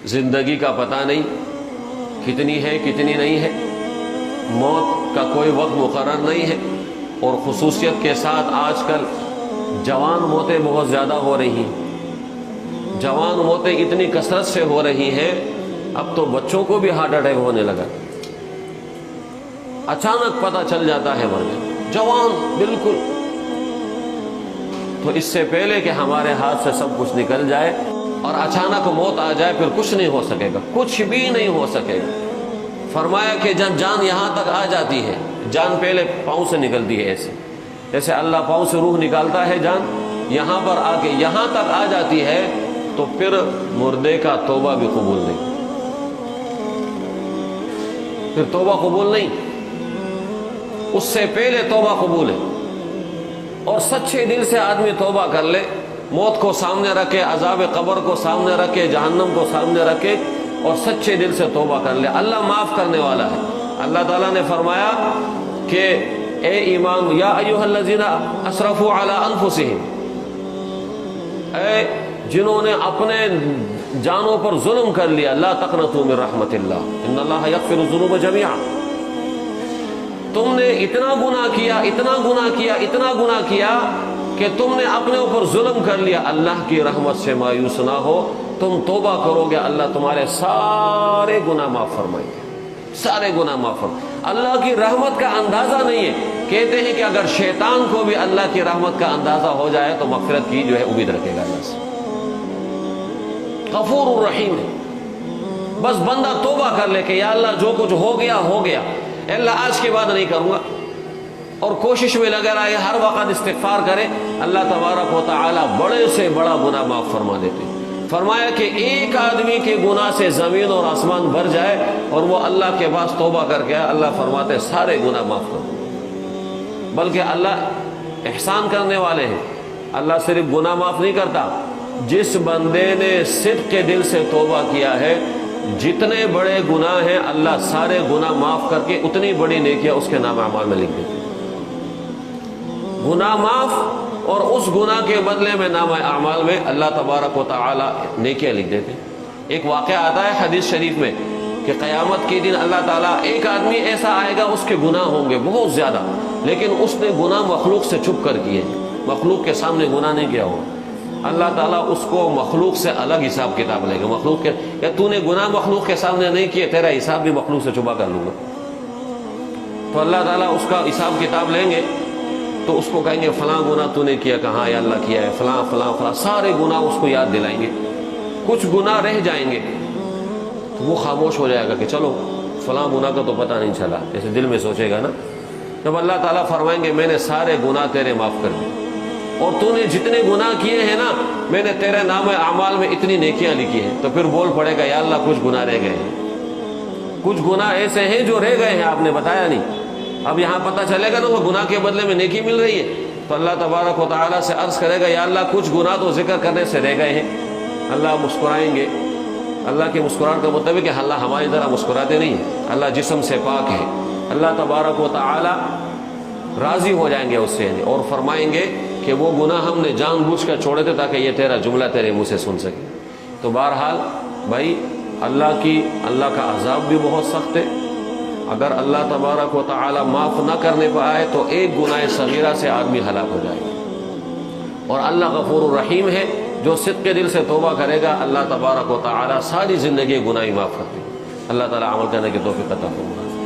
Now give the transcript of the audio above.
زندگی کا پتہ نہیں کتنی ہے کتنی نہیں ہے، موت کا کوئی وقت مقرر نہیں ہے، اور خصوصیت کے ساتھ آج کل جوان موتیں بہت زیادہ ہو رہی ہیں، جوان موتیں اتنی کثرت سے ہو رہی ہیں، اب تو بچوں کو بھی ہارٹ اٹیک ہونے لگا، اچانک پتہ چل جاتا ہے مر گئے جوان بالکل۔ تو اس سے پہلے کہ ہمارے ہاتھ سے سب کچھ نکل جائے اور اچانک موت آ جائے، پھر کچھ نہیں ہو سکے گا، کچھ بھی نہیں ہو سکے گا۔ فرمایا کہ جب جان یہاں تک آ جاتی ہے، جان پہلے پاؤں سے نکلتی ہے، ایسے اللہ پاؤں سے روح نکالتا ہے، جان یہاں پر آ کے یہاں تک آ جاتی ہے، تو پھر مردے کا توبہ بھی قبول نہیں، پھر توبہ قبول نہیں، اس سے پہلے توبہ قبول ہے۔ اور سچے دل سے آدمی توبہ کر لے، موت کو سامنے رکھے، عذاب قبر کو سامنے رکھے، جہنم کو سامنے رکھے، اور سچے دل سے توبہ کر لے، اللہ معاف کرنے والا ہے۔ اللہ تعالیٰ نے فرمایا کہ اے ایمان، یا ایھا الذین اسرفوا علی انفسہم، اے جنہوں نے اپنے جانوں پر ظلم کر لیا، لا تقنطوا من رحمت اللہ ان اللہ یغفر الذنوب جميعا، تم نے اتنا گناہ کیا، اتنا گناہ کیا، اتنا گناہ کیا کہ تم نے اپنے اوپر ظلم کر لیا، اللہ کی رحمت سے مایوس نہ ہو، تم توبہ کرو گے اللہ تمہارے سارے گناہ معاف فرمائیں گے، سارے گناہ معاف فرمائیں۔ اللہ کی رحمت کا اندازہ نہیں ہے، کہتے ہیں کہ اگر شیطان کو بھی اللہ کی رحمت کا اندازہ ہو جائے تو مغفرت کی جو ہے امید رکھے گا اللہ سے، غفور الرحیم ہے۔ بس بندہ توبہ کر لے کہ یا اللہ جو کچھ ہو گیا ہو گیا، اے اللہ آج کے بعد نہیں کروں گا، اور کوشش میں لگا رہے، ہر وقت استغفار کرے، اللہ تبارک و تعالی بڑے سے بڑا گناہ معاف فرما دیتے۔ فرمایا کہ ایک آدمی کے گناہ سے زمین اور آسمان بھر جائے اور وہ اللہ کے پاس توبہ کر کے، اللہ فرماتے سارے گناہ معاف کر دو۔ بلکہ اللہ احسان کرنے والے ہیں، اللہ صرف گناہ معاف نہیں کرتا، جس بندے نے صدق کے دل سے توبہ کیا ہے، جتنے بڑے گناہ ہیں اللہ سارے گناہ معاف کر کے اتنی بڑی نیکیاں اس کے نام اعمال میں لکھ دیتے ہیں۔ گناہ معاف اور اس گناہ کے بدلے میں نام اعمال میں اللہ تبارک و تعالی نیکیاں لکھ دیتے ہیں۔ ایک واقعہ آتا ہے حدیث شریف میں کہ قیامت کے دن اللہ تعالیٰ، ایک آدمی ایسا آئے گا اس کے گناہ ہوں گے بہت زیادہ، لیکن اس نے گناہ مخلوق سے چھپ کر کیے، مخلوق کے سامنے گناہ نہیں کیا ہوگا، اللہ تعالیٰ اس کو مخلوق سے الگ حساب کتاب لے گا، مخلوق کے کہ تو نے گناہ مخلوق کے سامنے نہیں کیے، تیرا حساب بھی مخلوق سے چھپا کر لوں گا۔ تو اللہ تعالیٰ اس کا حساب کتاب لیں گے، تو اس کو کہیں گے فلاں گناہ تو نے کیا، کہاں یا اللہ کیا ہے، فلاں فلاں فلاں، سارے گناہ اس کو یاد دلائیں گے، کچھ گناہ رہ جائیں گے تو وہ خاموش ہو جائے گا کہ چلو فلاں گناہ کا تو پتہ نہیں چلا، جیسے دل میں سوچے گا نا۔ جب اللہ تعالیٰ فرمائیں گے میں نے سارے گناہ تیرے معاف کر دیے، اور تو نے جتنے گناہ کیے ہیں نا میں نے تیرے نام اعمال میں اتنی نیکیاں لکھی ہیں، تو پھر بول پڑے گا یا اللہ کچھ گناہ رہ گئے ہیں، کچھ گناہ ایسے ہیں جو رہ گئے ہیں آپ نے بتایا نہیں، اب یہاں پتہ چلے گا نا وہ گناہ کے بدلے میں نیکی مل رہی ہے، تو اللہ تبارک و تعالیٰ سے عرض کرے گا یا اللہ کچھ گناہ تو ذکر کرنے سے رہ گئے ہیں۔ اللہ مسکرائیں گے، اللہ کے مسکراہٹ کا مطلب ہے کہ اللہ ہماری طرح مسکراتے نہیں ہیں، اللہ جسم سے پاک ہے، اللہ تبارک و تعالیٰ راضی ہو جائیں گے اس سے، اور فرمائیں گے کہ وہ گناہ ہم نے جان بوجھ کر چھوڑے تھے تاکہ یہ تیرا جملہ تیرے منہ سے سن سکے۔ تو بہرحال بھائی اللہ کا عذاب بھی بہت سخت ہے، اگر اللہ تبارک و تعالی معاف نہ کرنے پائے تو ایک گناہ صغیرہ سے آدمی ہلاک ہو جائے گا، اور اللہ غفور الرحیم ہے، جو صدق کے دل سے توبہ کرے گا اللہ تبارک و تعالی ساری زندگی گناہ معاف کرتے ہیں۔ اللہ تعالی عمل کرنے کی توفیق عطا فرمائے۔